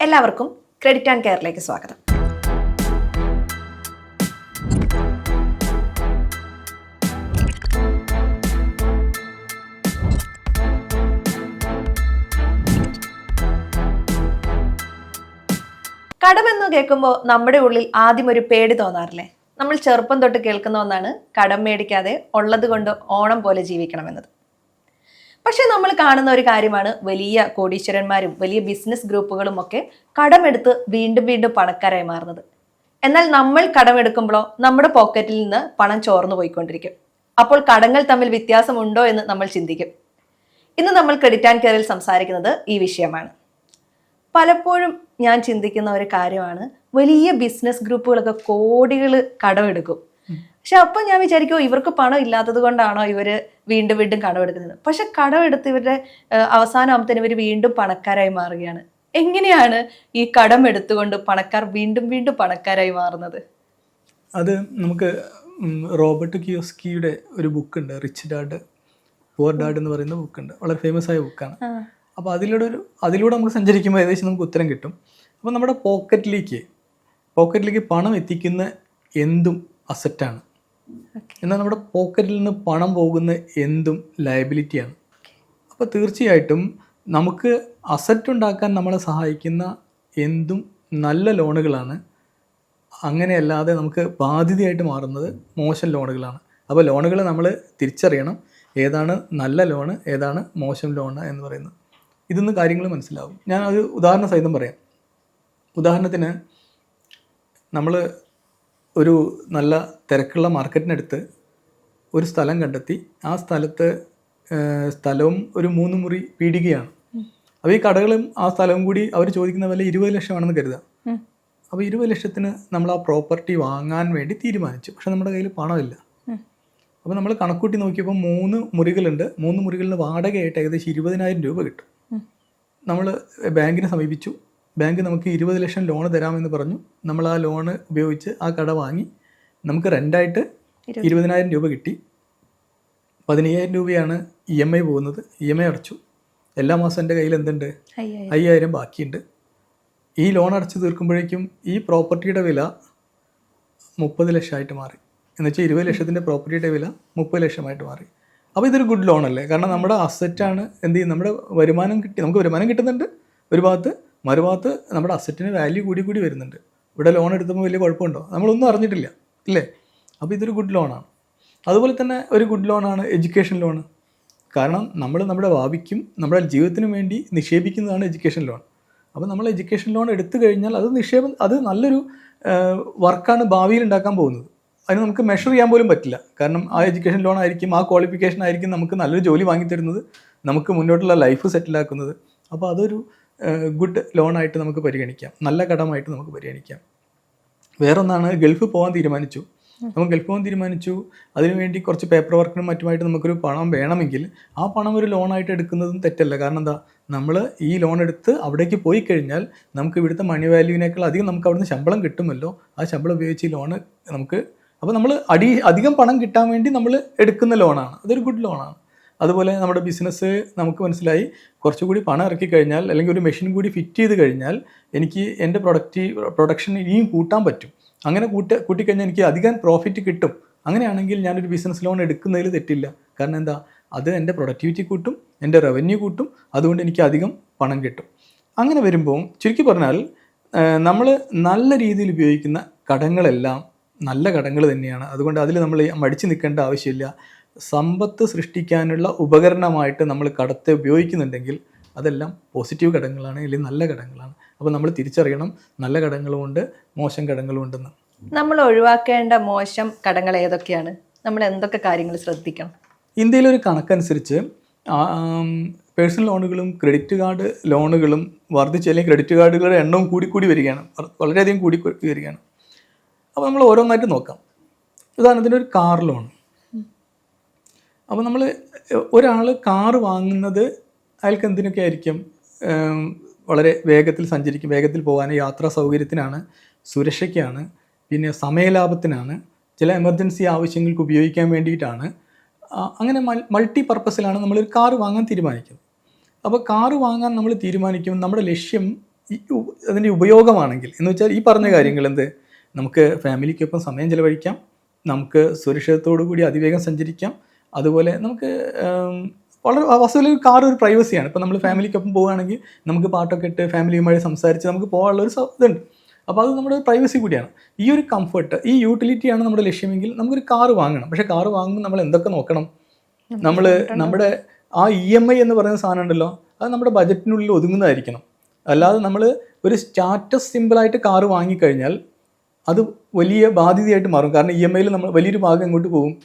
എല്ലാവർക്കും credit and കെയറിലേക്ക് സ്വാഗതം. കടമെന്ന് കേൾക്കുമ്പോൾ നമ്മുടെ ഉള്ളിൽ ആദ്യം ഒരു പേടി തോന്നാറില്ലേ? നമ്മൾ ചെറുപ്പം തൊട്ട് കേൾക്കുന്ന ഒന്നാണ് കടം മേടിക്കാതെ ഉള്ളത് കൊണ്ട് ഓണം പോലെ ജീവിക്കണമെന്നത്. പക്ഷെ നമ്മൾ കാണുന്ന ഒരു കാര്യമാണ് വലിയ കോടീശ്വരന്മാരും വലിയ ബിസിനസ് ഗ്രൂപ്പുകളും ഒക്കെ കടമെടുത്ത് വീണ്ടും വീണ്ടും പണക്കാരായി മാറുന്നത്. എന്നാൽ നമ്മൾ കടമെടുക്കുമ്പോഴോ നമ്മുടെ പോക്കറ്റിൽ നിന്ന് പണം ചോർന്നു പോയിക്കൊണ്ടിരിക്കും. അപ്പോൾ കടങ്ങൾ തമ്മിൽ വ്യത്യാസമുണ്ടോ എന്ന് നമ്മൾ ചിന്തിക്കും. ഇന്ന് നമ്മൾ ക്രെഡിറ്റ് ആൻഡ് കെയറിൽ സംസാരിക്കുന്നത് ഈ വിഷയമാണ്. പലപ്പോഴും ഞാൻ ചിന്തിക്കുന്ന ഒരു കാര്യമാണ്, വലിയ ബിസിനസ് ഗ്രൂപ്പുകളൊക്കെ കോടികൾ കടമെടുക്കും. പക്ഷെ അപ്പം ഞാൻ വിചാരിക്കും, ഇവർക്ക് പണം ഇല്ലാത്തത് കൊണ്ടാണോ ഇവർ വീണ്ടും വീണ്ടും കടമെടുക്കുന്നത്? പക്ഷെ കടമെടുത്ത് ഇവരുടെ അവസാനമാകുമ്പത്തേനും ഇവർ വീണ്ടും പണക്കാരായി മാറുകയാണ്. എങ്ങനെയാണ് ഈ കടം എടുത്തുകൊണ്ട് പണക്കാർ വീണ്ടും വീണ്ടും പണക്കാരായി മാറുന്നത്? അത് നമുക്ക് റോബർട്ട് കിയോസ്കിയുടെ ഒരു ബുക്കുണ്ട്, റിച്ച് ഡാഡ് പുവർ ഡാഡ് എന്ന് പറയുന്ന ബുക്കുണ്ട്. വളരെ ഫേമസ് ആയ ബുക്കാണ്. അപ്പോൾ അതിലൂടെ നമുക്ക് സഞ്ചരിക്കുമ്പോൾ ഏകദേശം നമുക്ക് ഉത്തരം കിട്ടും. അപ്പോൾ നമ്മുടെ പോക്കറ്റിലേക്ക് പണം എത്തിക്കുന്ന എന്തും അസറ്റാണ്, എന്നാൽ നമ്മുടെ പോക്കറ്റിൽ നിന്ന് പണം പോകുന്ന എന്തും ലയബിലിറ്റിയാണ്. അപ്പോൾ തീർച്ചയായിട്ടും നമുക്ക് അസറ്റ് ഉണ്ടാക്കാൻ നമ്മളെ സഹായിക്കുന്ന എന്തും നല്ല ലോണുകളാണ്. അങ്ങനെയല്ലാതെ നമുക്ക് ബാധ്യതയായിട്ട് മാറുന്നത് മോശം ലോണുകളാണ്. അപ്പോൾ ലോണുകൾ നമ്മൾ തിരിച്ചറിയണം, ഏതാണ് നല്ല ലോണ് ഏതാണ് മോശം ലോണ് എന്ന് പറയുന്നത്. ഇതൊന്ന് കാര്യങ്ങൾ മനസ്സിലാവും. ഞാൻ ഒരു ഉദാഹരണ സഹിതം പറയാം. ഉദാഹരണത്തിന്, നമ്മൾ ഒരു നല്ല തിരക്കുള്ള മാർക്കറ്റിനടുത്ത് ഒരു സ്ഥലം കണ്ടെത്തി. ആ സ്ഥലവും ഒരു 3 മുറി പീടികയാണ്. അപ്പോൾ ഈ കടകളും ആ സ്ഥലവും കൂടി അവർ ചോദിക്കുന്ന വില 20 ലക്ഷമാണെന്ന് കരുതാം. അപ്പോൾ 20 ലക്ഷത്തിന് നമ്മൾ ആ പ്രോപ്പർട്ടി വാങ്ങാൻ വേണ്ടി തീരുമാനിച്ചു. പക്ഷെ നമ്മുടെ കയ്യിൽ പണമില്ല. അപ്പോൾ നമ്മൾ കണക്കൂട്ടി നോക്കിയപ്പോൾ 3 മുറികളുണ്ട്. 3 മുറികളിന് വാടകയായിട്ട് ഏകദേശം 20,000 രൂപ കിട്ടും. നമ്മൾ ബാങ്കിനെ സമീപിച്ചു. ബാങ്ക് നമുക്ക് 20 ലക്ഷം ലോൺ തരാമെന്ന് പറഞ്ഞു. നമ്മൾ ആ ലോണ് ഉപയോഗിച്ച് ആ കട വാങ്ങി. നമുക്ക് റെൻ്റായിട്ട് 20,000 രൂപ കിട്ടി. 15,000 രൂപയാണ് EMI പോകുന്നത്. EMI അടച്ചു. എല്ലാ മാസം എൻ്റെ കയ്യിൽ എന്തുണ്ട്? 5,000 ബാക്കിയുണ്ട്. ഈ ലോൺ അടച്ചു തീർക്കുമ്പോഴേക്കും ഈ പ്രോപ്പർട്ടിയുടെ വില 30 ലക്ഷമായിട്ട് മാറി. എന്നുവെച്ചാൽ 20 ലക്ഷത്തിൻ്റെ പ്രോപ്പർട്ടിയുടെ വില 30 ലക്ഷമായിട്ട് മാറി. അപ്പോൾ ഇതൊരു ഗുഡ് ലോൺ അല്ലേ? കാരണം നമ്മുടെ അസറ്റാണ്. എന്ത് ചെയ്യും? നമ്മുടെ നമുക്ക് വരുമാനം കിട്ടുന്നുണ്ട് ഒരു ഭാഗത്ത്, മറുഭാഗത്ത് നമ്മുടെ അസറ്റിന് വാല്യൂ കൂടി വരുന്നുണ്ട്. ഇവിടെ ലോൺ എടുത്തപ്പോൾ വലിയ കുഴപ്പമുണ്ടോ? നമ്മളൊന്നും അറിഞ്ഞിട്ടില്ല, ഇല്ലേ? അപ്പോൾ ഇതൊരു ഗുഡ് ലോണാണ്. അതുപോലെ തന്നെ ഒരു ഗുഡ് ലോണാണ് എഡ്യൂക്കേഷൻ ലോൺ. കാരണം നമ്മൾ നമ്മുടെ ഭാവിക്കും നമ്മുടെ ജീവിതത്തിനും വേണ്ടി നിക്ഷേപിക്കുന്നതാണ് എഡ്യൂക്കേഷൻ ലോൺ. അപ്പോൾ നമ്മൾ എഡ്യൂക്കേഷൻ ലോൺ എടുത്തു കഴിഞ്ഞാൽ അത് നല്ലൊരു വർക്കാണ് ഭാവിയിൽ ഉണ്ടാക്കാൻ പോകുന്നത്. അതിന് നമുക്ക് മെഷർ ചെയ്യാൻ പോലും പറ്റില്ല. കാരണം ആ എഡ്യൂക്കേഷൻ ലോൺ ആയിരിക്കും, ആ ക്വാളിഫിക്കേഷൻ ആയിരിക്കും നമുക്ക് നല്ലൊരു ജോലി വാങ്ങിത്തരുന്നത്, നമുക്ക് മുന്നോട്ടുള്ള ലൈഫ് സെറ്റിലാക്കുന്നത്. അപ്പോൾ അതൊരു ഗുഡ് ലോണായിട്ട് നമുക്ക് പരിഗണിക്കാം, നല്ല കടമായിട്ട് നമുക്ക് പരിഗണിക്കാം. വേറൊന്നാണ്, ഗൾഫ് പോകാൻ തീരുമാനിച്ചു. അതിനുവേണ്ടി കുറച്ച് പേപ്പർ വർക്കിനും മറ്റുമായിട്ട് നമുക്കൊരു പണം വേണമെങ്കിൽ ആ പണം ഒരു ലോണായിട്ട് എടുക്കുന്നതും തെറ്റല്ല. കാരണം എന്താ, നമ്മൾ ഈ ലോൺ എടുത്ത് അവിടേക്ക് പോയി കഴിഞ്ഞാൽ നമുക്ക് ഇവിടുത്തെ മണി വാല്യൂവിനേക്കാൾ അധികം നമുക്ക് അവിടുന്ന് ശമ്പളം കിട്ടുമല്ലോ. ആ ശമ്പളം ഉപയോഗിച്ച് ഈ ലോണ് നമുക്ക്, അപ്പോൾ നമ്മൾ അധികം പണം കിട്ടാൻ വേണ്ടി നമ്മൾ എടുക്കുന്ന ലോണാണ്. അതൊരു ഗുഡ് ലോണാണ്. അതുപോലെ നമ്മുടെ ബിസിനസ് നമുക്ക് മനസ്സിലായി, കുറച്ചുകൂടി പണം ഇറക്കി കഴിഞ്ഞാൽ അല്ലെങ്കിൽ ഒരു മെഷീൻ കൂടി ഫിറ്റ് ചെയ്ത് കഴിഞ്ഞാൽ എനിക്ക് എൻ്റെ പ്രൊഡക്ഷൻ ഇനിയും കൂട്ടാൻ പറ്റും. അങ്ങനെ കൂട്ടിക്കഴിഞ്ഞാൽ എനിക്ക് അധികം പ്രോഫിറ്റ് കിട്ടും. അങ്ങനെയാണെങ്കിൽ ഞാനൊരു ബിസിനസ് ലോൺ എടുക്കുന്നതിൽ തെറ്റില്ല. കാരണം എന്താ, അത് എൻ്റെ പ്രൊഡക്ടിവിറ്റി കൂട്ടും, എൻ്റെ റവന്യൂ കൂട്ടും, അതുകൊണ്ട് എനിക്ക് അധികം പണം കിട്ടും. അങ്ങനെ വരുമ്പോൾ ചുരുക്കി പറഞ്ഞാൽ നമ്മൾ നല്ല രീതിയിൽ ഉപയോഗിക്കുന്ന കടങ്ങളെല്ലാം നല്ല കടങ്ങൾ തന്നെയാണ്. അതുകൊണ്ട് അതിൽ നമ്മൾ മടിച്ചു നിൽക്കേണ്ട ആവശ്യമില്ല. സമ്പത്ത് സൃഷ്ടിക്കാനുള്ള ഉപകരണമായിട്ട് നമ്മൾ കടത്തെ ഉപയോഗിക്കുന്നുണ്ടെങ്കിൽ അതെല്ലാം പോസിറ്റീവ് കടങ്ങളാണ്, അല്ലെങ്കിൽ നല്ല കടങ്ങളാണ്. അപ്പോൾ നമ്മൾ തിരിച്ചറിയണം, നല്ല കടങ്ങളുമുണ്ട് മോശം കടങ്ങളുമുണ്ടെന്ന്. നമ്മൾ ഒഴിവാക്കേണ്ട മോശം കടങ്ങൾ ഏതൊക്കെയാണ്? നമ്മൾ എന്തൊക്കെ കാര്യങ്ങൾ ശ്രദ്ധിക്കണം? ഇന്ത്യയിലൊരു കണക്കനുസരിച്ച് പേഴ്സണൽ ലോണുകളും ക്രെഡിറ്റ് കാർഡ് ലോണുകളും വർദ്ധിച്ച്, അല്ലെങ്കിൽ ക്രെഡിറ്റ് കാർഡുകളുടെ എണ്ണവും കൂടി വരികയാണ്, വളരെയധികം കൂടി വരികയാണ്. അപ്പോൾ നമ്മൾ ഓരോന്നായിട്ട് നോക്കാം. ഉദാഹരണത്തിന് ഒരു കാർ ലോൺ. അപ്പോൾ നമ്മൾ ഒരാൾ കാറ് വാങ്ങുന്നത് അയാൾക്ക് എന്തിനൊക്കെ ആയിരിക്കും? വളരെ വേഗത്തിൽ സഞ്ചരിക്കും, വേഗത്തിൽ പോകാൻ, യാത്രാ സൗകര്യത്തിനാണ്, സുരക്ഷയ്ക്കാണ്, പിന്നെ സമയലാഭത്തിനാണ്, ചില എമർജൻസി ആവശ്യങ്ങൾക്ക് ഉപയോഗിക്കാൻ വേണ്ടിയിട്ടാണ്. അങ്ങനെ മൾട്ടി പർപ്പസിലാണ് നമ്മളൊരു കാറ് വാങ്ങാൻ തീരുമാനിക്കുന്നത്. അപ്പോൾ കാറ് വാങ്ങാൻ നമ്മൾ തീരുമാനിക്കും, നമ്മുടെ ലക്ഷ്യം അതിൻ്റെ ഉപയോഗമാണെങ്കിൽ എന്ന് വെച്ചാൽ ഈ പറഞ്ഞ കാര്യങ്ങൾ എന്ത്, നമുക്ക് ഫാമിലിക്കൊപ്പം സമയം ചിലവഴിക്കാം, നമുക്ക് സുരക്ഷിതത്തോടു കൂടി അതിവേഗം സഞ്ചരിക്കാം, അതുപോലെ നമുക്ക് വളരെ വസ്തുവിൽ കാർ ഒരു പ്രൈവസിയാണ്. ഇപ്പോൾ നമ്മൾ ഫാമിലിക്കൊപ്പം പോവുകയാണെങ്കിൽ നമുക്ക് പാട്ടൊക്കെ ഇട്ട് ഫാമിലിയുമായി സംസാരിച്ച് നമുക്ക് പോകാനുള്ളൊരു ഇതുണ്ട്. അപ്പോൾ അത് നമ്മുടെ പ്രൈവസി കൂടിയാണ്. ഈ ഒരു കംഫർട്ട്, ഈ യൂട്ടിലിറ്റിയാണ് നമ്മുടെ ലക്ഷ്യമെങ്കിൽ നമുക്കൊരു കാർ വാങ്ങണം. പക്ഷേ കാർ വാങ്ങുമ്പോൾ നമ്മൾ എന്തൊക്കെ നോക്കണം? നമ്മുടെ ആ EMI എന്ന് പറയുന്ന സാധനം ഉണ്ടല്ലോ, അത് നമ്മുടെ ബജറ്റിനുള്ളിൽ ഒതുങ്ങുന്നതായിരിക്കണം. അല്ലാതെ നമ്മൾ ഒരു സ്റ്റാറ്റസ് സിമ്പിളായിട്ട് കാർ വാങ്ങിക്കഴിഞ്ഞാൽ അത് വലിയ ബാധ്യതയായിട്ട് മാറും. കാരണം EMIയിൽ നമ്മൾ വലിയൊരു ഭാഗം എങ്ങോട്ട് പോകും?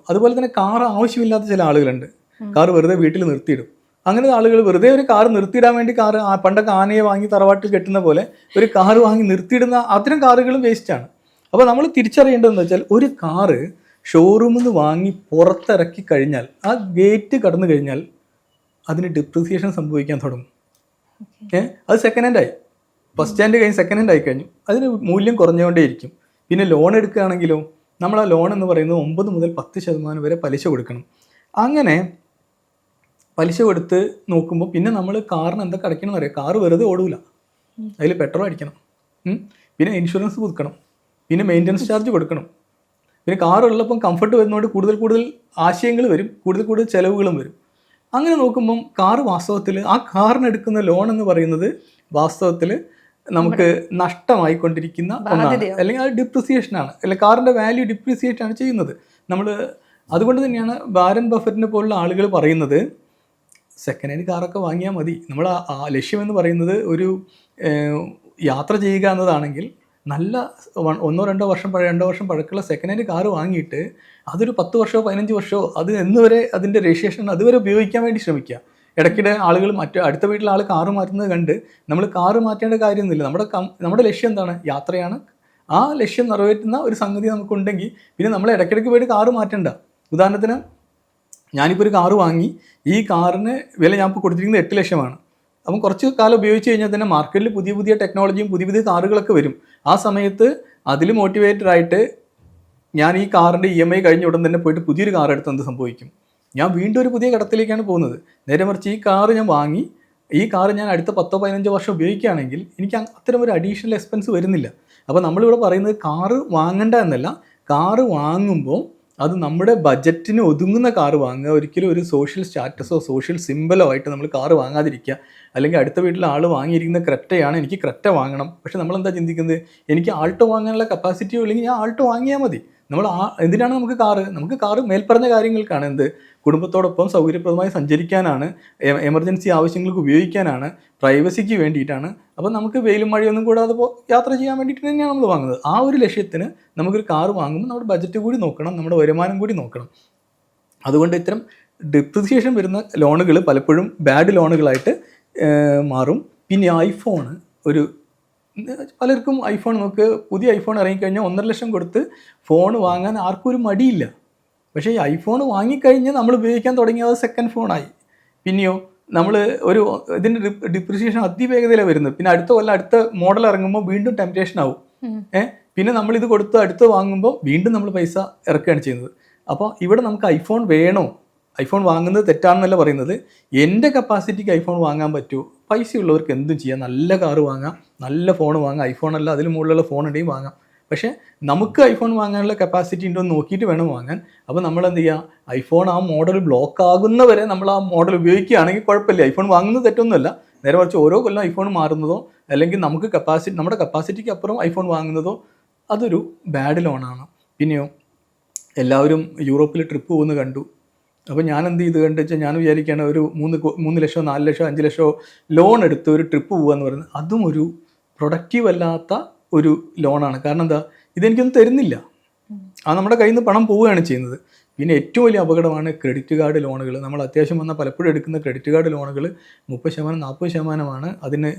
അതുപോലെ തന്നെ കാർ ആവശ്യമില്ലാത്ത ചില ആളുകളുണ്ട്. കാർ വെറുതെ വീട്ടിൽ നിർത്തിയിടും. അങ്ങനെ ആളുകൾ വെറുതെ ഒരു കാർ നിർത്തിയിടാൻ വേണ്ടി പണ്ടൊക്കെ ആനയെ വാങ്ങി തറവാട്ടിൽ കെട്ടുന്ന പോലെ ഒരു കാർ വാങ്ങി നിർത്തിയിടുന്ന അത്തരം കാറുകളും വേസ്റ്റാണ്. അപ്പോൾ നമ്മൾ തിരിച്ചറിയേണ്ടതെന്ന് വെച്ചാൽ ഒരു കാറ് ഷോറൂമിൽ നിന്ന് വാങ്ങി പുറത്തിറക്കി കഴിഞ്ഞാൽ, ആ ഗേറ്റ് കടന്നു കഴിഞ്ഞാൽ അതിന് ഡിപ്രിസിയേഷൻ സംഭവിക്കാൻ തുടങ്ങും. അത് സെക്കൻഡ് ഹാൻഡായി, ഫസ്റ്റ് ഹാൻഡ് കഴിഞ്ഞ് സെക്കൻഡ് ഹാൻഡ് ആയി കഴിഞ്ഞു, അതിന് മൂല്യം കുറഞ്ഞുകൊണ്ടേയിരിക്കും. പിന്നെ ലോൺ എടുക്കുകയാണെങ്കിലോ നമ്മൾ ആ ലോൺ എന്ന് പറയുന്നത് 9 മുതൽ 10% വരെ പലിശ കൊടുക്കണം. അങ്ങനെ പലിശ കൊടുത്ത് നോക്കുമ്പോൾ പിന്നെ നമ്മൾ കാറിന് എന്തൊക്കെ അടയ്ക്കണമെന്ന് അറിയാം. കാറ് വെറുതെ ഓടൂല, അതിൽ പെട്രോൾ അടിക്കണം, പിന്നെ ഇൻഷുറൻസ് പുതുക്കണം, പിന്നെ മെയിൻ്റനൻസ് ചാർജ് കൊടുക്കണം. പിന്നെ കാറുള്ളപ്പം കംഫർട്ട് വരുന്നതുകൊണ്ട് കൂടുതൽ ആശയങ്ങൾ വരും, കൂടുതൽ ചിലവുകളും വരും. അങ്ങനെ നോക്കുമ്പം കാറ് വാസ്തവത്തിൽ ആ കാറിനെടുക്കുന്ന ലോൺ എന്ന് പറയുന്നത് വാസ്തവത്തിൽ നമുക്ക് നഷ്ടമായിക്കൊണ്ടിരിക്കുന്ന ഒന്നാണ്, അല്ലെങ്കിൽ അത് ഡിപ്രിസിയേഷനാണ്, അല്ലെങ്കിൽ കാറിൻ്റെ വാല്യൂ ഡിപ്രിസിയേഷനാണ് ചെയ്യുന്നത് നമ്മൾ. അതുകൊണ്ട് തന്നെയാണ് വാരൻ ബഫറ്റിനെ പോലുള്ള ആളുകൾ പറയുന്നത് സെക്കൻഡ് ഹാൻഡ് കാറൊക്കെ വാങ്ങിയാൽ മതി. നമ്മൾ ആ ലക്ഷ്യമെന്ന് പറയുന്നത് ഒരു യാത്ര ചെയ്യുക എന്നതാണെങ്കിൽ നല്ല 1-2 വർഷം പഴക്കമുള്ള സെക്കൻഡ് ഹാൻഡ് കാറ് വാങ്ങിയിട്ട് അതൊരു 10 വർഷമോ 15 വർഷമോ അത് എന്നുവരെ അതിൻ്റെ രജിസ്ട്രേഷൻ അതുവരെ ഉപയോഗിക്കാൻ വേണ്ടി ശ്രമിക്കുക. ഇടയ്ക്കിടെ ആളുകൾ അടുത്ത വീട്ടിലെ ആൾ കാറ് മാറ്റുന്നത് കണ്ട് നമ്മൾ കാറ് മാറ്റേണ്ട കാര്യമൊന്നുമില്ല. നമ്മുടെ ലക്ഷ്യം എന്താണ്? യാത്രയാണ്. ആ ലക്ഷ്യം നിറവേറ്റുന്ന ഒരു സംഗതി നമുക്കുണ്ടെങ്കിൽ പിന്നെ നമ്മൾ ഇടയ്ക്കിടയ്ക്ക് പോയിട്ട് കാറ് മാറ്റണ്ട. ഉദാഹരണത്തിന് ഞാനിപ്പോൾ ഒരു കാറ് വാങ്ങി, ഈ കാറിന് വില ഞാൻ ഇപ്പോൾ കൊടുത്തിരിക്കുന്നത് 8 ലക്ഷമാണ്. അപ്പം കുറച്ച് കാലം ഉപയോഗിച്ച് കഴിഞ്ഞാൽ തന്നെ മാർക്കറ്റിൽ പുതിയ ടെക്നോളജിയും പുതിയ കാറുകളൊക്കെ വരും. ആ സമയത്ത് അതിൽ മോട്ടിവേറ്റഡ് ആയിട്ട് ഞാൻ ഈ കാറിൻ്റെ EMI കഴിഞ്ഞ ഉടൻ തന്നെ പോയിട്ട് പുതിയൊരു കാർ എടുത്ത് എന്ത് സംഭവിക്കും? ഞാൻ വീണ്ടും ഒരു പുതിയ കടത്തിലേക്കാണ് പോകുന്നത്. നേരെ മറിച്ച് ഈ കാറ് ഞാൻ വാങ്ങി, ഈ കാറ് ഞാൻ അടുത്ത 10-15 വർഷം ഉപയോഗിക്കുകയാണെങ്കിൽ എനിക്ക് അത്തരം ഒരു അഡീഷണൽ എക്സ്പെൻസ് വരുന്നില്ല. അപ്പോൾ നമ്മളിവിടെ പറയുന്നത് കാറ് വാങ്ങണ്ട എന്നല്ല, കാറ് വാങ്ങുമ്പോൾ അത് നമ്മുടെ ബജറ്റിന് ഒതുങ്ങുന്ന കാറ് വാങ്ങുക. ഒരിക്കലും ഒരു സോഷ്യൽ സ്റ്റാറ്റസോ സോഷ്യൽ സിംബലോ ആയിട്ട് നമ്മൾ കാറ് വാങ്ങാതിരിക്കുക. അല്ലെങ്കിൽ അടുത്ത വീട്ടിലെ ആൾ വാങ്ങിയിരിക്കുന്ന ക്രെറ്റയാണ്, എനിക്ക് ക്രെറ്റ വാങ്ങണം. പക്ഷെ നമ്മളെന്താ ചിന്തിക്കുന്നത്? എനിക്ക് ആൾട്ടോ വാങ്ങാനുള്ള കപ്പാസിറ്റിയോ ഇല്ലെങ്കിൽ ഞാൻ ആൾട്ടോ വാങ്ങിയാൽ മതി. എന്തിനാണ് നമുക്ക് കാറ് മേൽപ്പറഞ്ഞ കാര്യങ്ങൾക്കാണ്. കുടുംബത്തോടൊപ്പം സൗകര്യപ്രദമായി സഞ്ചരിക്കാനാണ്, എമർജൻസി ആവശ്യങ്ങൾക്ക് ഉപയോഗിക്കാനാണ്, പ്രൈവസിക്ക് വേണ്ടിയിട്ടാണ്. അപ്പോൾ നമുക്ക് വെയിലും മഴയൊന്നും കൂടാതെ യാത്ര ചെയ്യാൻ വേണ്ടിയിട്ട് തന്നെയാണ് നമ്മൾ വാങ്ങുന്നത്. ആ ഒരു ലക്ഷ്യത്തിന് നമുക്കൊരു കാറ് വാങ്ങുമ്പോൾ നമ്മുടെ ബജറ്റ് കൂടി നോക്കണം, നമ്മുടെ വരുമാനം കൂടി നോക്കണം. അതുകൊണ്ട് ഇത്തരം ഡിപ്രിസിയേഷൻ വരുന്ന ലോണുകൾ പലപ്പോഴും ബാഡ് ലോണുകളായിട്ട് മാറും. പിന്നെ ഐഫോൺ, പലർക്കും ഐഫോൺ പുതിയ ഐഫോൺ ഇറങ്ങിക്കഴിഞ്ഞാൽ 1.5 ലക്ഷം കൊടുത്ത് ഫോൺ വാങ്ങാൻ ആർക്കും ഒരു മടിയില്ല. പക്ഷേ ഈ ഐഫോൺ വാങ്ങിക്കഴിഞ്ഞാൽ നമ്മൾ ഉപയോഗിക്കാൻ തുടങ്ങിയത് സെക്കൻഡ് ഫോണായി. പിന്നെയോ ഇതിൻ്റെ ഡിപ്രിസിയേഷൻ അതിവേഗതയിലാണ് വരുന്നത്. പിന്നെ അടുത്ത കൊല്ലം അടുത്ത മോഡൽ ഇറങ്ങുമ്പോൾ വീണ്ടും ടെംപ്റ്റേഷൻ ആവും. പിന്നെ നമ്മളിത് കൊടുത്ത് അടുത്ത് വാങ്ങുമ്പോൾ വീണ്ടും നമ്മൾ പൈസ ഇറക്കുകയാണ് ചെയ്യുന്നത്. അപ്പോൾ ഇവിടെ നമുക്ക് ഐഫോൺ വേണോ, ഐഫോൺ വാങ്ങുന്നത് തെറ്റാണെന്നല്ല പറയുന്നത്. എൻ്റെ കപ്പാസിറ്റിക്ക് ഐഫോൺ വാങ്ങാൻ പറ്റുമോ? പൈസയുള്ളവർക്ക് എന്തും ചെയ്യാം, നല്ല കാറ് വാങ്ങാം, നല്ല ഫോൺ വാങ്ങാം. ഐഫോൺ അല്ല അതിന് മുകളിലുള്ള ഫോൺ ഉണ്ടെങ്കിൽ വാങ്ങാം. പക്ഷേ നമുക്ക് ഐഫോൺ വാങ്ങാനുള്ള കപ്പാസിറ്റി ഉണ്ടോ എന്ന് നോക്കിയിട്ട് വേണം വാങ്ങാൻ. അപ്പോൾ നമ്മൾ എന്ത് ചെയ്യുക? ഐഫോൺ ആ മോഡൽ ബ്ലോക്ക് ആകുന്നവരെ നമ്മൾ ആ മോഡൽ ഉപയോഗിക്കുകയാണെങ്കിൽ കുഴപ്പമില്ല. ഐഫോൺ വാങ്ങുന്നത് തെറ്റൊന്നുമല്ല. നേരെ മറിച്ച് ഓരോ കൊല്ലം ഐഫോൺ മാറുന്നതോ അല്ലെങ്കിൽ നമ്മുടെ കപ്പാസിറ്റിക്ക് അപ്പുറം ഐഫോൺ വാങ്ങുന്നതോ അതൊരു ബാഡ് ലോണാണ്. പിന്നെയോ എല്ലാവരും യൂറോപ്പിൽ ട്രിപ്പ് പോകുന്നത് കണ്ടു. അപ്പോൾ ഞാൻ എന്ത് ചെയ്ത് കണ്ടുവെച്ചാൽ ഞാൻ വിചാരിക്കുകയാണ് ഒരു 3 ലക്ഷമോ 4 ലക്ഷമോ 5 ലക്ഷമോ ലോൺ എടുത്ത് ഒരു ട്രിപ്പ് പോകുക എന്ന് പറയുന്നത് അതും ഒരു പ്രൊഡക്റ്റീവ് അല്ലാത്ത ഒരു ലോണാണ്. കാരണം എന്താ? ഇതെനിക്കൊന്നും തരുന്നില്ല, നമ്മുടെ കയ്യിൽ നിന്ന് പണം പോവുകയാണ് ചെയ്യുന്നത്. പിന്നെ ഏറ്റവും വലിയ അപകടമാണ് ക്രെഡിറ്റ് കാർഡ് ലോണുകൾ. നമ്മൾ അത്യാവശ്യം വന്നാൽ പലപ്പോഴും എടുക്കുന്ന ക്രെഡിറ്റ് കാർഡ് ലോണുകൾ 30% 40% അതിന്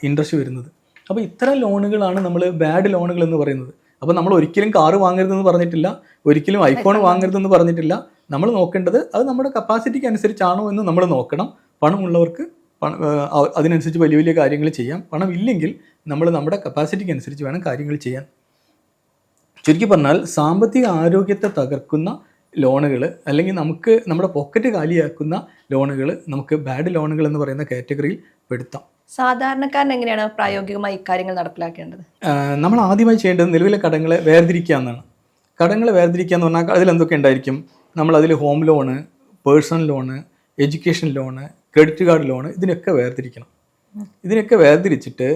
ഇൻട്രസ്റ്റ് വരുന്നത്. അപ്പോൾ ഇത്തരം ലോണുകളാണ് നമ്മൾ ബാഡ് ലോണുകൾ എന്ന് പറയുന്നത്. അപ്പോൾ നമ്മൾ ഒരിക്കലും കാറ് വാങ്ങരുതെന്ന് പറഞ്ഞിട്ടില്ല, ഒരിക്കലും ഐഫോൺ വാങ്ങരുതെന്ന് പറഞ്ഞിട്ടില്ല. നമ്മൾ നോക്കേണ്ടത് അത് നമ്മുടെ കപ്പാസിറ്റിക്ക് അനുസരിച്ചാണോ എന്ന് നമ്മൾ നോക്കണം. പണമുള്ളവർക്ക് അതിനനുസരിച്ച് വലിയ വലിയ കാര്യങ്ങൾ ചെയ്യാം. പണം ഇല്ലെങ്കിൽ നമ്മൾ നമ്മുടെ കപ്പാസിറ്റിക്ക് അനുസരിച്ച് വേണം കാര്യങ്ങൾ ചെയ്യാൻ. ചുരുക്കി പറഞ്ഞാൽ സാമ്പത്തിക ആരോഗ്യത്തെ തകർക്കുന്ന ലോണുകൾ, അല്ലെങ്കിൽ നമുക്ക് നമ്മുടെ പോക്കറ്റ് കാലിയാക്കുന്ന ലോണുകൾ നമുക്ക് ബാഡ് ലോണുകൾ എന്ന് പറയുന്ന കാറ്റഗറിയിൽ പെടുത്താം. സാധാരണക്കാരൻ എങ്ങനെയാണ് പ്രായോഗികമായി ഇക്കാര്യങ്ങൾ നടപ്പിലാക്കേണ്ടത്? നമ്മൾ ആദ്യമായി ചെയ്യേണ്ടത് നിലവിലെ കടങ്ങളെ വേർതിരിക്കുക എന്നാണ്. കടങ്ങളെ വേർതിരിക്കുക എന്ന് പറഞ്ഞാൽ അതിലെന്തൊക്കെ ഉണ്ടായിരിക്കും? നമ്മളതിൽ home loan, personal loan, education loan, credit card loan, ഇതിനൊക്കെ വേർതിരിക്കണം. ഇതിനൊക്കെ വേർതിരിച്ചിട്ട്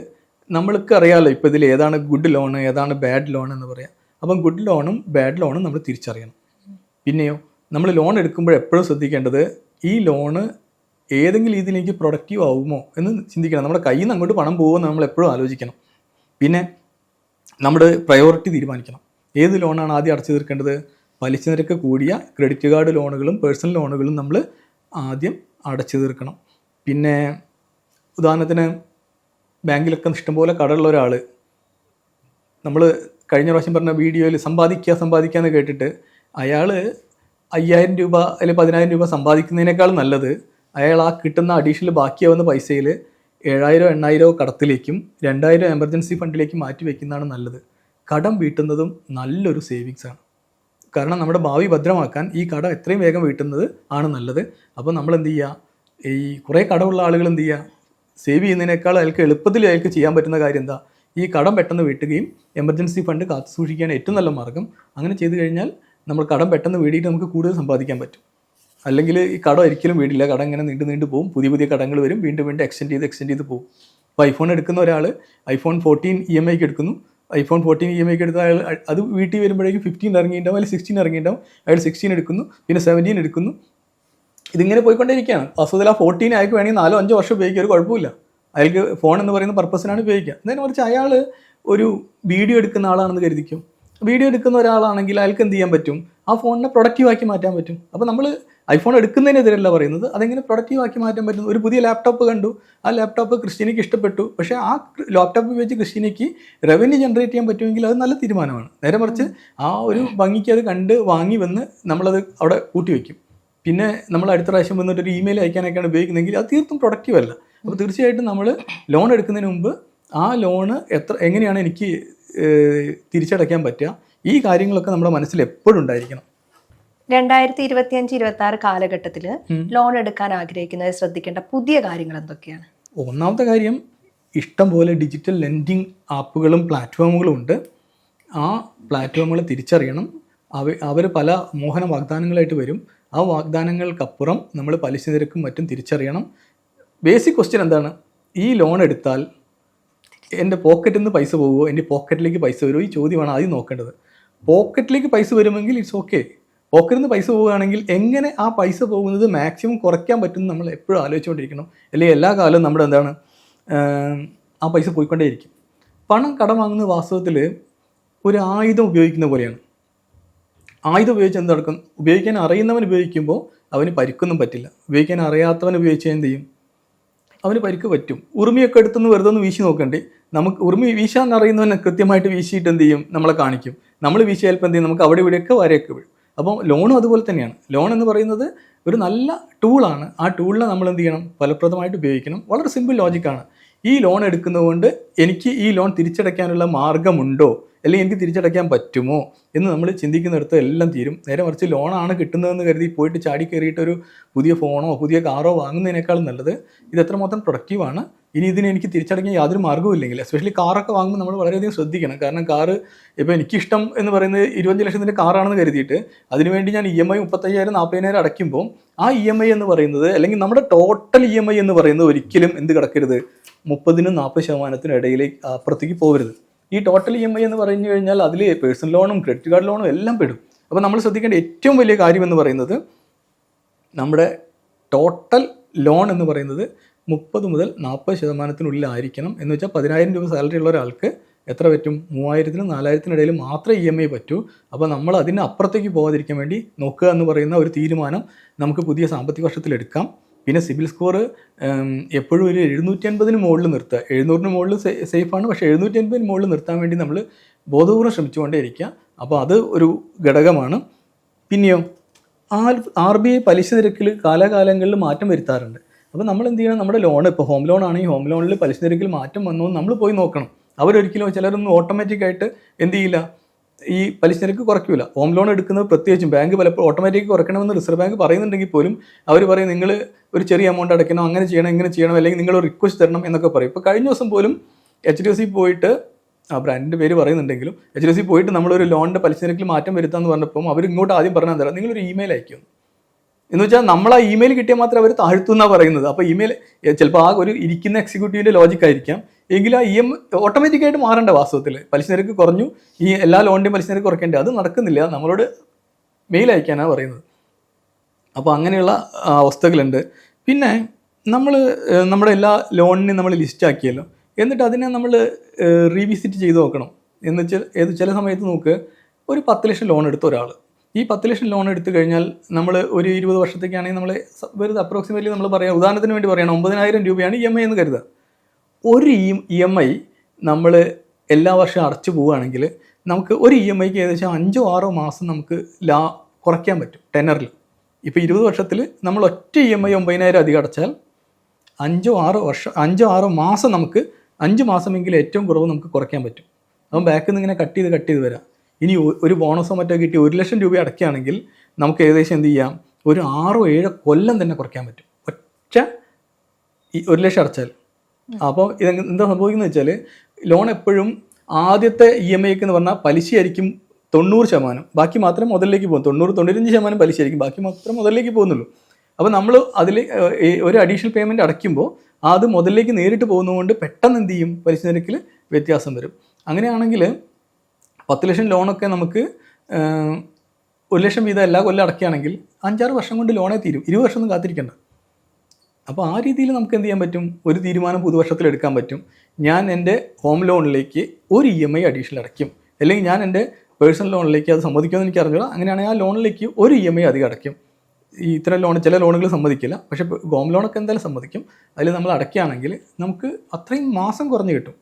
നമ്മൾക്ക് അറിയാമല്ലോ ഇപ്പോൾ ഇതിൽ ഏതാണ് ഗുഡ് ലോണ് ഏതാണ് ബാഡ് ലോൺ എന്ന് പറയാം. അപ്പം ഗുഡ് ലോണും ബാഡ് ലോണും നമ്മൾ തിരിച്ചറിയണം. പിന്നെയോ നമ്മൾ ലോൺ എടുക്കുമ്പോൾ എപ്പോഴും ശ്രദ്ധിക്കേണ്ടത് ഈ ലോണ് ഏതെങ്കിലും രീതിയിലേക്ക് പ്രൊഡക്റ്റീവ് ആവുമോ എന്ന് ചിന്തിക്കണം. നമ്മുടെ കയ്യിൽ നിന്ന് അങ്ങോട്ട് പണം പോകുമെന്ന് നമ്മൾ എപ്പോഴും ആലോചിക്കണം. പിന്നെ നമ്മുടെ പ്രയോറിറ്റി തീരുമാനിക്കണം. ഏത് ലോണാണ് ആദ്യം അടച്ചു തീർക്കേണ്ടത്? പലിശ നിരക്ക് കൂടിയ ക്രെഡിറ്റ് കാർഡ് ലോണുകളും പേഴ്സണൽ ലോണുകളും നമ്മൾ ആദ്യം അടച്ചു തീർക്കണം. പിന്നെ ഉദാഹരണത്തിന് ബാങ്കിലൊക്കെ ഇഷ്ടംപോലെ കടമുള്ള ഒരാൾ, നമ്മൾ കഴിഞ്ഞ പ്രാവശ്യം പറഞ്ഞ വീഡിയോയിൽ സമ്പാദിക്കുക എന്ന് കേട്ടിട്ട് അയാൾ 5,000 രൂപ അല്ലെങ്കിൽ 10,000 രൂപ സമ്പാദിക്കുന്നതിനേക്കാൾ നല്ലത് അയാൾ ആ കിട്ടുന്ന അഡീഷണൽ ബാക്കിയാവുന്ന പൈസയിൽ 7,000 8,000 കടത്തിലേക്കും 2,000 എമർജൻസി ഫണ്ടിലേക്കും മാറ്റി വയ്ക്കുന്നതാണ് നല്ലത്. കടം വീട്ടുന്നതും നല്ലൊരു സേവിങ്സ് ആണ്. കാരണം നമ്മുടെ ഭാവി ഭദ്രമാക്കാൻ ഈ കടം എത്രയും വേഗം വീട്ടുന്നത് ആണ് നല്ലത്. അപ്പോൾ നമ്മൾ എന്ത് ചെയ്യുക, ഈ കുറേ കടമുള്ള ആളുകൾ എന്ത് ചെയ്യുക, സേവ് ചെയ്യുന്നതിനേക്കാൾ അയാൾക്ക് എളുപ്പത്തിൽ അയാൾക്ക് ചെയ്യാൻ പറ്റുന്ന കാര്യം എന്താ, ഈ കടം പെട്ടെന്ന് വീട്ടുകയും എമർജൻസി ഫണ്ട് കാത്തു സൂക്ഷിക്കാൻ ഏറ്റവും നല്ല മാർഗ്ഗം. അങ്ങനെ ചെയ്തു കഴിഞ്ഞാൽ നമ്മൾ കടം പെട്ടെന്ന് വീടിയിട്ട് നമുക്ക് കൂടുതൽ സമ്പാദിക്കാൻ പറ്റും. അല്ലെങ്കിൽ ഈ കടം ഒരിക്കലും വീടില്ല, കടം ഇങ്ങനെ നീണ്ടു പോകും, പുതിയ കടങ്ങൾ വരും, വീണ്ടും എക്സ്റ്റെൻഡ് ചെയ്ത് പോകും. ഇപ്പോൾ ഐഫോൺ എടുക്കുന്ന ഒരാൾ iPhone 14 EMIക്ക് എടുക്കുന്നു. iPhone 14 EMIക്ക് എടുത്ത അയാൾ അത് വീട്ടിൽ വരുമ്പോഴേക്കും 15 ഇറങ്ങിയിട്ടുണ്ടാവും, അല്ലെങ്കിൽ 16 ഇറങ്ങിയിട്ടുണ്ടാവും. അയാൾ 16 എടുക്കുന്നു, പിന്നെ 17 എടുക്കുന്നു. ഇതിങ്ങനെ പോയിക്കൊണ്ടേയിരിക്കുകയാണ്. വാസ്തവത്തിൽ ആ 14 അയാൾക്ക് വേണമെങ്കിൽ 4-5 വർഷം ഉപയോഗിക്കുക, ഒരു കുഴപ്പമില്ല. അയാൾക്ക് ഫോൺ എന്ന് പറയുന്ന പർപ്പസിനാണ് ഉപയോഗിക്കുക. എന്നതിനെ കുറിച്ച് അയാൾ ഒരു വീഡിയോ എടുക്കുന്ന ആളാണെന്ന് കരുതിക്കും. വീഡിയോ എടുക്കുന്ന ഒരാളാണെങ്കിൽ അയാൾക്ക് എന്ത് ചെയ്യാൻ പറ്റും, ആ ഫോണിനെ പ്രൊഡക്റ്റീവാക്കി മാറ്റാൻ പറ്റും. അപ്പോൾ നമ്മൾ ഐഫോൺ എടുക്കുന്നതിനെതിരല്ല പറയുന്നത്, അതെങ്ങനെ പ്രൊഡക്റ്റീവാക്കി മാറ്റാൻ പറ്റും. ഒരു പുതിയ ലാപ്ടോപ്പ് കണ്ടു, ആ ലാപ്ടോപ്പ് ക്രിസ്റ്റീനയ്ക്ക് ഇഷ്ടപ്പെട്ടു, പക്ഷേ ആ ലാപ്ടോപ്പ് ഉപയോഗിച്ച് ക്രിസ്റ്റീനയ്ക്ക് റവന്യൂ ജനറേറ്റ് ചെയ്യാൻ പറ്റുമെങ്കിൽ അത് നല്ല തീരുമാനമാണ്. നേരെ മറിച്ച് ആ ഒരു ഭംഗിക്ക് അത് കണ്ട് വാങ്ങി വന്ന് നമ്മളത് അവിടെ കൂട്ടി വയ്ക്കും. പിന്നെ നമ്മൾ അടുത്ത പ്രാവശ്യം വന്നിട്ട് ഒരു ഇമെയിൽ അയക്കാനൊക്കെയാണ് ഉപയോഗിക്കുന്നതെങ്കിൽ അത് തീർത്തും പ്രൊഡക്റ്റീവ് അല്ല. അപ്പോൾ തീർച്ചയായിട്ടും നമ്മൾ ലോൺ എടുക്കുന്നതിന് മുമ്പ് ആ ലോണ് എങ്ങനെയാണ് എനിക്ക് തിരിച്ചടയ്ക്കാൻ പറ്റുക, ഈ കാര്യങ്ങളൊക്കെ നമ്മുടെ മനസ്സിൽ എപ്പോഴും ഉണ്ടായിരിക്കണം. 2025-26 കാലഘട്ടത്തിൽ ലോൺ എടുക്കാൻ ആഗ്രഹിക്കുന്നത് ശ്രദ്ധിക്കേണ്ട പുതിയ കാര്യങ്ങൾ എന്തൊക്കെയാണ്? ഒന്നാമത്തെ കാര്യം, ഇഷ്ടം പോലെ ഡിജിറ്റൽ ലെൻഡിങ് ആപ്പുകളും പ്ലാറ്റ്ഫോമുകളും ഉണ്ട്. ആ പ്ലാറ്റ്ഫോമുകൾ തിരിച്ചറിയണം. അവർ പല മോഹന വാഗ്ദാനങ്ങളായിട്ട് വരും. ആ വാഗ്ദാനങ്ങൾക്കപ്പുറം നമ്മൾ പലിശ നിരക്കും മറ്റും തിരിച്ചറിയണം. ബേസിക് ക്വസ്റ്റ്യൻ എന്താണ്, ഈ ലോൺ എടുത്താൽ എൻ്റെ പോക്കറ്റിൽ നിന്ന് പൈസ പോകുമോ, എൻ്റെ പോക്കറ്റിലേക്ക് പൈസ വരുമോ, ഈ ചോദ്യമാണ് ആദ്യം നോക്കേണ്ടത്. പോക്കറ്റിലേക്ക് പൈസ വരുമെങ്കിൽ ഇറ്റ്സ് ഓക്കെ. പോക്കറ്റിൽ നിന്ന് പൈസ പോവുകയാണെങ്കിൽ എങ്ങനെ ആ പൈസ പോകുന്നത് മാക്സിമം കുറയ്ക്കാൻ പറ്റുമെന്ന് നമ്മൾ എപ്പോഴും ആലോചിച്ചുകൊണ്ടിരിക്കണം. അല്ലെങ്കിൽ എല്ലാ കാലവും നമ്മുടെ എന്താണ് ആ പൈസ പോയിക്കൊണ്ടേയിരിക്കും. പണം കടം വാങ്ങുന്നത് വാസ്തവത്തിൽ ഒരു ആയുധം ഉപയോഗിക്കുന്ന പോലെയാണ്. ആയുധം ഉപയോഗിച്ച് എന്ത് നടക്കും, ഉപയോഗിക്കാൻ അറിയുന്നവൻ ഉപയോഗിക്കുമ്പോൾ അവന് പരിക്കൊന്നും പറ്റില്ല. ഉപയോഗിക്കാൻ അറിയാത്തവൻ ഉപയോഗിച്ചാൽ എന്ത് ചെയ്യും, അവന് പരിക്ക് പറ്റും. ഉറുമിയൊക്കെ എടുത്തൊന്ന് വെറുതെ ഒന്ന് വീശി നോക്കണ്ടേ, നമുക്ക് ഉറുമി വീശാൻ അറിയുന്നവനെ കൃത്യമായിട്ട് വീശിയിട്ട് എന്ത് ചെയ്യും, നമ്മളെ കാണിക്കും. നമ്മൾ വീശിയാൽ എന്ത് ചെയ്യും, നമുക്ക് അവിടെ ഇവിടെയൊക്കെ വരെയൊക്കെ വീഴും. അപ്പോൾ ലോണും അതുപോലെ തന്നെയാണ്. ലോൺ എന്ന് പറയുന്നത് ഒരു നല്ല ടൂളാണ്. ആ ടൂളിനെ നമ്മൾ എന്ത് ചെയ്യണം, ഫലപ്രദമായിട്ട് ഉപയോഗിക്കണം. വളരെ സിമ്പിൾ ലോജിക്കാണ്. ഈ ലോൺ എടുക്കുന്നതുകൊണ്ട് എനിക്ക് ഈ ലോൺ തിരിച്ചടയ്ക്കാനുള്ള മാർഗ്ഗമുണ്ടോ, അല്ലെങ്കിൽ എനിക്ക് തിരിച്ചടയ്ക്കാൻ പറ്റുമോ എന്ന് നമ്മൾ ചിന്തിക്കുന്നിടത്ത് എല്ലാം തീരും. നേരെ മറിച്ച് ലോണാണ് കിട്ടുന്നതെന്ന് കരുതി പോയിട്ട് ചാടി കയറിയിട്ട് ഒരു പുതിയ ഫോണോ പുതിയ കാറോ വാങ്ങുന്നതിനേക്കാളും നല്ലത് ഇത് എത്രമാത്രം പ്രൊഡക്റ്റീവാണ്, ഇനി ഇതിന് എനിക്ക് തിരിച്ചടയ്ക്കാൻ യാതൊരു മാർഗ്ഗവും ഇല്ലെങ്കിൽ. എസ്പെഷ്യലി കാറൊക്കെ വാങ്ങുമ്പോൾ നമ്മൾ വളരെയധികം ശ്രദ്ധിക്കണം. കാരണം കാറ് ഇപ്പോൾ എനിക്കിഷ്ടം എന്ന് പറയുന്നത് 25 ലക്ഷത്തിൻ്റെ കാറാണെന്ന് കരുതിയിട്ട് അതിനുവേണ്ടി ഞാൻ EMI 35,000 40,000 അടയ്ക്കുമ്പോൾ ആ EMI എന്ന് പറയുന്നത്, അല്ലെങ്കിൽ നമ്മുടെ ടോട്ടൽ EMI എന്ന് പറയുന്നത് ഒരിക്കലും എന്ത് കിടക്കരുത്, 30-40% ഇടയിലേക്ക് അപ്പുറത്തേക്ക് പോകരുത്. ഈ ടോട്ടൽ EMI എന്ന് പറഞ്ഞു കഴിഞ്ഞാൽ അതിൽ പേഴ്സണൽ ലോണും ക്രെഡിറ്റ് കാർഡ് ലോണും എല്ലാം പെടും. അപ്പോൾ നമ്മൾ ശ്രദ്ധിക്കേണ്ട ഏറ്റവും വലിയ കാര്യം എന്ന് പറയുന്നത് നമ്മുടെ ടോട്ടൽ ലോൺ എന്ന് പറയുന്നത് 30-40% ആയിരിക്കണം. എന്ന് വെച്ചാൽ 10,000 രൂപ സാലറി ഉള്ള ഒരാൾക്ക് എത്ര പറ്റും, 3,000-4,000 ഇടയിൽ മാത്രമേ EMI പറ്റൂ. അപ്പോൾ നമ്മൾ അതിന് അപ്പുറത്തേക്ക് പോകാതിരിക്കാൻ വേണ്ടി നോക്കുക എന്ന് പറയുന്ന ഒരു തീരുമാനം നമുക്ക് പുതിയ സാമ്പത്തിക വർഷത്തിൽ എടുക്കാം. പിന്നെ സിബിൽ സ്കോർ എപ്പോഴും ഒരു 750 മുകളിൽ നിർത്തുക. 700 മുകളിൽ സേഫാണ്, പക്ഷേ 750 മുകളിൽ നിർത്താൻ വേണ്ടി നമ്മൾ ബോധപൂർവ്വം ശ്രമിച്ചുകൊണ്ടേ ഇരിക്കുക. അപ്പോൾ അത് ഒരു ഘടകമാണ്. പിന്നെയോ RBI പലിശ നിരക്കിൽ കാലാകാലങ്ങളിൽ മാറ്റം വരുത്താറുണ്ട്. അപ്പോൾ നമ്മൾ എന്ത് ചെയ്യണം, നമ്മുടെ ലോൺ ഇപ്പോൾ ഹോം ലോൺ ആണെങ്കിൽ ഹോം ലോണിൽ പലിശ നിരക്കിൽ മാറ്റം വന്നോ നമ്മൾ പോയി നോക്കണം. അവരൊരിക്കലും ചിലരൊന്നും ഓട്ടോമാറ്റിക്കായിട്ട് എന്ത് ചെയ്യില്ല, ഈ പലിശ നിരക്ക് കുറയ്ക്കില്ല. ഹോം ലോൺ എടുക്കുന്നത് പ്രത്യേകിച്ചും ബാങ്ക് പലപ്പോൾ ഓട്ടോമാറ്റിക് കുറയ്ക്കണമെന്ന് റിസർവ് ബാങ്ക് പറയുന്നുണ്ടെങ്കിൽ പോലും അവർ പറയും നിങ്ങൾ ഒരു ചെറിയ എമൗണ്ട് അടയ്ക്കണം, അങ്ങനെ ചെയ്യണം, ഇങ്ങനെ ചെയ്യണം, അല്ലെങ്കിൽ നിങ്ങൾ റിക്വസ്റ്റ് തരണം എന്നൊക്കെ പറയും. ഇപ്പോൾ കഴിഞ്ഞ ദിവസം പോലും HDFC പോയിട്ട്, ആ ബ്രാൻഡിൻ്റെ പേര് പറയുന്നുണ്ടെങ്കിലും HDFC പോയിട്ട് നമ്മളൊരു ലോണിൻ്റെ പലിശ നിരക്കിൽ മാറ്റം വരുത്താമെന്ന് പറഞ്ഞപ്പോൾ അവർ ഇങ്ങോട്ട് ആദ്യം പറഞ്ഞാൽ തരാം, നിങ്ങളൊരു ഇമെയിൽ അയക്കും എന്ന് വെച്ചാൽ നമ്മൾ ആ ഇമെയിൽ കിട്ടിയാൽ മാത്രമേ അവർ താഴ്ത്തുന്നാണ് പറയുന്നത്. അപ്പോൾ ഇമെയിൽ ചിലപ്പോൾ ആ ഒരു ഇരിക്കുന്ന എക്സിക്യൂട്ടീവിൻ്റെ ലോജിക് ആയിരിക്കാം, എങ്കിലും ആ ഓട്ടോമാറ്റിക്കായിട്ട് മാറേണ്ട. വാസ്തവത്തിൽ പലിശ നിരക്ക് കുറഞ്ഞു, ഈ എല്ലാ ലോണിൻ്റെയും പലിശ നിരക്ക് കുറയ്ക്കേണ്ടത്, അത് നടക്കുന്നില്ല, നമ്മളോട് മെയിൽ അയക്കാനാണ് പറയുന്നത്. അപ്പോൾ അങ്ങനെയുള്ള അവസ്ഥകളുണ്ട്. പിന്നെ നമ്മൾ നമ്മുടെ എല്ലാ ലോണിനെയും നമ്മൾ ലിസ്റ്റ് ആക്കിയല്ലോ, എന്നിട്ട് അതിനെ നമ്മൾ റീവിസിറ്റ് ചെയ്ത് നോക്കണം. എന്ന് വെച്ചാൽ ചില സമയത്ത് നോക്ക്, ഒരു 10 ലക്ഷം ലോൺ എടുത്ത ഒരാൾ, ഈ 10 ലക്ഷം ലോൺ എടുത്തു കഴിഞ്ഞാൽ നമ്മൾ ഒരു 20 വർഷത്തേക്കാണെങ്കിൽ നമ്മൾ വെറുതെ അപ്രോക്സിമേറ്റ്ലി നമ്മൾ പറയാം, ഉദാഹരണത്തിന് വേണ്ടി പറയണം, 9,000 രൂപയാണ് EMI എന്ന് കരുതുക. ഒരു EMI നമ്മൾ എല്ലാ വർഷവും അടച്ചു പോവുകയാണെങ്കിൽ നമുക്ക് ഒരു EMIക്ക് ഏകദേശം 5-6 മാസം നമുക്ക് കുറയ്ക്കാൻ പറ്റും ടെനറിൽ. ഇപ്പോൾ 20 വർഷത്തിൽ നമ്മൾ ഒറ്റ EMI 9,000 അധികം അടച്ചാൽ 5-6 മാസം നമുക്ക് 5 മാസമെങ്കിലും ഏറ്റവും കുറവ് നമുക്ക് കുറയ്ക്കാൻ പറ്റും. അപ്പം ബാക്കിൽ നിന്ന് ഇങ്ങനെ കട്ട് ചെയ്ത് വരാം. ഇനി ഒരു ബോണസോ മറ്റോ കിട്ടി 1 ലക്ഷം രൂപ അടയ്ക്കുകയാണെങ്കിൽ നമുക്ക് ഏകദേശം എന്ത് ചെയ്യാം, ഒരു 6-7 കൊല്ലം തന്നെ കുറയ്ക്കാൻ പറ്റും ഒറ്റ 1 ലക്ഷം അടച്ചാൽ. അപ്പോൾ എന്താ സംഭവിക്കുന്നത് വെച്ചാൽ, ലോൺ എപ്പോഴും ആദ്യത്തെ EMIക്ക് എന്ന് പറഞ്ഞാൽ പലിശയായിരിക്കും 90%, ബാക്കി മാത്രമേ മുതലിലേക്ക് പോകും. 90-95% പലിശയായിരിക്കും, ബാക്കി മാത്രമേ മുതലിലേക്ക് പോകുന്നുള്ളൂ. അപ്പോൾ നമ്മൾ അതിൽ ഒരു അഡീഷണൽ പേയ്മെൻറ്റ് അടയ്ക്കുമ്പോൾ അത് മുതലിലേക്ക് നേരിട്ട് പോകുന്നതുകൊണ്ട് പെട്ടെന്ന് എന്ത് ചെയ്യും, പലിശ നിരക്കിൽ വ്യത്യാസം വരും. അങ്ങനെയാണെങ്കിൽ 10 ലക്ഷം ലോണൊക്കെ നമുക്ക് 1 ലക്ഷം വീതം എല്ലാ കൊല്ലം അടയ്ക്കുകയാണെങ്കിൽ 5-6 വർഷം കൊണ്ട് ലോണേ തീരും, 20 വർഷം ഒന്നും കാത്തിരിക്കണ്ട. അപ്പോൾ ആ രീതിയിൽ നമുക്ക് എന്ത് ചെയ്യാൻ പറ്റും, ഒരു തീരുമാനം പുതുവർഷത്തിൽ എടുക്കാൻ പറ്റും. ഞാൻ എൻ്റെ ഹോം ലോണിലേക്ക് ഒരു EMI അഡീഷണൽ അടയ്ക്കും, അല്ലെങ്കിൽ ഞാൻ എൻ്റെ പേഴ്സണൽ ലോണിലേക്ക്, അത് സമ്മതിക്കുമെന്ന് എനിക്ക് അറിഞ്ഞില്ല, അങ്ങനെയാണെങ്കിൽ ആ ലോണിലേക്ക് ഒരു EMI അധികം അടയ്ക്കും. ഈ ഇത്തരം ലോൺ ചില ലോണുകൾ സമ്മതിക്കില്ല, പക്ഷേ ഹോം ലോണൊക്കെ എന്തായാലും സമ്മതിക്കും. അതിൽ നമ്മൾ അടയ്ക്കുകയാണെങ്കിൽ നമുക്ക് അത്രയും മാസം കുറഞ്ഞ് കിട്ടും.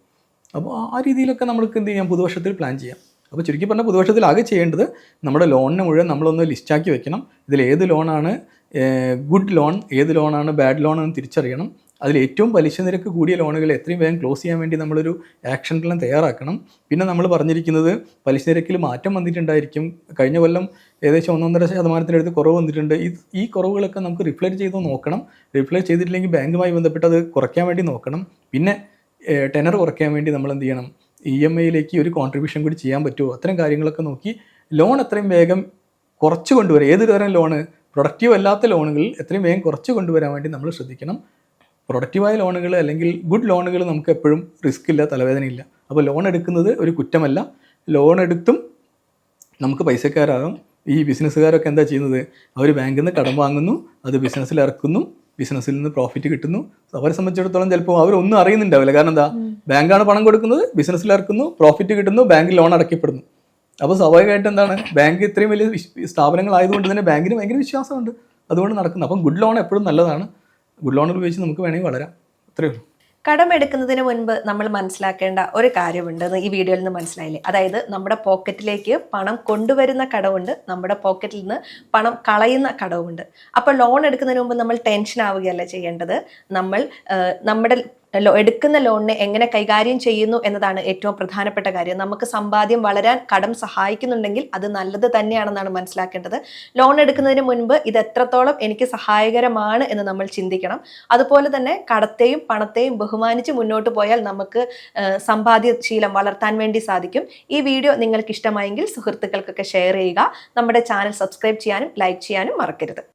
അപ്പോൾ ആ രീതിയിലൊക്കെ നമുക്ക് എന്ത് ചെയ്യാം, പുതുവർഷത്തിൽ പ്ലാൻ ചെയ്യാം. അപ്പോൾ ചുരുക്കി പറഞ്ഞാൽ പുതുവർഷത്തിൽ ആകെ ചെയ്യേണ്ടത് നമ്മുടെ ലോണിനെ മുഴുവൻ നമ്മളൊന്ന് ലിസ്റ്റാക്കി വെക്കണം. ഇതിൽ ഏത് ലോണാണ് ഗുഡ് ലോൺ, ഏത് ലോണാണ് ബാഡ് ലോൺ എന്ന് തിരിച്ചറിയണം. അതിൽ ഏറ്റവും പലിശ നിരക്ക് കൂടിയ ലോണുകൾ എത്രയും വേഗം ക്ലോസ് ചെയ്യാൻ വേണ്ടി നമ്മളൊരു ആക്ഷൻ പ്ലാൻ തയ്യാറാക്കണം. പിന്നെ നമ്മൾ പറഞ്ഞിരിക്കുന്നത് പലിശ നിരക്കിൽ മാറ്റം വന്നിട്ടുണ്ടായിരിക്കും. കഴിഞ്ഞ കൊല്ലം ഏകദേശം 1.5% കുറവ് വന്നിട്ടുണ്ട്. ഈ കുറവുകളൊക്കെ നമുക്ക് റിഫ്ലക്റ്റ് ചെയ്ത് നോക്കണം. റിഫ്ലക്റ്റ് ചെയ്തിട്ടില്ലെങ്കിൽ ബാങ്കുമായി ബന്ധപ്പെട്ട് അത് കുറയ്ക്കാൻ വേണ്ടി നോക്കണം. പിന്നെ ടെനർ കുറയ്ക്കാൻ വേണ്ടി നമ്മൾ എന്ത് ചെയ്യണം, EMIയിലേക്ക് ഒരു കോൺട്രിബ്യൂഷൻ കൂടി ചെയ്യാൻ പറ്റുമോ, അത്തരം കാര്യങ്ങളൊക്കെ നോക്കി ലോൺ എത്രയും വേഗം കുറച്ച് കൊണ്ടുവരാം. ഏത് തരം ലോണ്, പ്രൊഡക്റ്റീവ് അല്ലാത്ത ലോണുകൾ എത്രയും വേഗം കുറച്ച് കൊണ്ടുവരാൻ വേണ്ടി നമ്മൾ ശ്രദ്ധിക്കണം. പ്രൊഡക്റ്റീവായ ലോണുകൾ അല്ലെങ്കിൽ ഗുഡ് ലോണുകൾ നമുക്ക് എപ്പോഴും റിസ്ക് ഇല്ല, തലവേദനയില്ല. അപ്പോൾ ലോൺ എടുക്കുന്നത് ഒരു കുറ്റമല്ല. ലോൺ എടുത്തും നമുക്ക് പൈസക്കാരാകും. ഈ ബിസിനസ്സുകാരൊക്കെ എന്താ ചെയ്യുന്നത്, അവർ ബാങ്കിൽ നിന്ന് കടം വാങ്ങുന്നു, അത് ബിസിനസ്സിൽ ഇറക്കുന്നു, ബിസിനസ്സിൽ നിന്ന് പ്രോഫിറ്റ് കിട്ടുന്നു. അവരെ സംബന്ധിച്ചിടത്തോളം ചിലപ്പോൾ അവരൊന്നും അറിയുന്നുണ്ടാവില്ല. കാരണം എന്താ, ബാങ്കാണ് പണം കൊടുക്കുന്നത്, ബിസിനസ്സിൽ ഇറക്കുന്നു, പ്രോഫിറ്റ് കിട്ടുന്നു, ബാങ്കിൽ ലോൺ അടയ്ക്കപ്പെടുന്നു. അപ്പോൾ സ്വാഭാവികമായിട്ട് എന്താണ്, ബാങ്ക് ഇത്രയും വലിയ സ്ഥാപനങ്ങളായതുകൊണ്ട് തന്നെ ബാങ്കിന് ഭയങ്കര വിശ്വാസമുണ്ട്, അതുകൊണ്ട് നടക്കുന്നു. അപ്പം ഗുഡ് ലോൺ എപ്പോഴും നല്ലതാണ്. ഗുഡ് ലോൺ ഉപയോഗിച്ച് നമുക്ക് വേണമെങ്കിൽ വളരാം. അത്രയേ ഉള്ളൂ. കടമെടുക്കുന്നതിന് മുൻപ് നമ്മൾ മനസ്സിലാക്കേണ്ട ഒരു കാര്യമുണ്ടെന്ന് ഈ വീഡിയോയിൽ നിന്ന് മനസ്സിലായില്ലേ? അതായത് നമ്മുടെ പോക്കറ്റിലേക്ക് പണം കൊണ്ടുവരുന്ന കടമുണ്ട്, നമ്മുടെ പോക്കറ്റിൽ നിന്ന് പണം കളയുന്ന കടവുമുണ്ട്. അപ്പോൾ ലോൺ എടുക്കുന്നതിന് മുമ്പ് നമ്മൾ ടെൻഷൻ ആവുകയല്ല ചെയ്യേണ്ടത്. നമ്മൾ നമ്മുടെ എടുക്കുന്ന ലോണിനെ എങ്ങനെ കൈകാര്യം ചെയ്യുന്നു എന്നതാണ് ഏറ്റവും പ്രധാനപ്പെട്ട കാര്യം. നമുക്ക് സമ്പാദ്യം വളരാൻ കടം സഹായിക്കുന്നുണ്ടെങ്കിൽ അത് നല്ലത് തന്നെയാണെന്നാണ് മനസ്സിലാക്കേണ്ടത്. ലോൺ എടുക്കുന്നതിന് മുൻപ് ഇത് എത്രത്തോളം എനിക്ക് സഹായകരമാണ് എന്ന് നമ്മൾ ചിന്തിക്കണം. അതുപോലെ തന്നെ കടത്തെയും പണത്തെയും ബഹുമാനിച്ച് മുന്നോട്ട് പോയാൽ നമുക്ക് സമ്പാദ്യശീലം വളർത്താൻ വേണ്ടി സാധിക്കും. ഈ വീഡിയോ നിങ്ങൾക്ക് ഇഷ്ടമായെങ്കിൽ സുഹൃത്തുക്കൾക്കൊക്കെ ഷെയർ ചെയ്യുക. നമ്മുടെ ചാനൽ സബ്സ്ക്രൈബ് ചെയ്യാനും ലൈക്ക് ചെയ്യാനും മറക്കരുത്.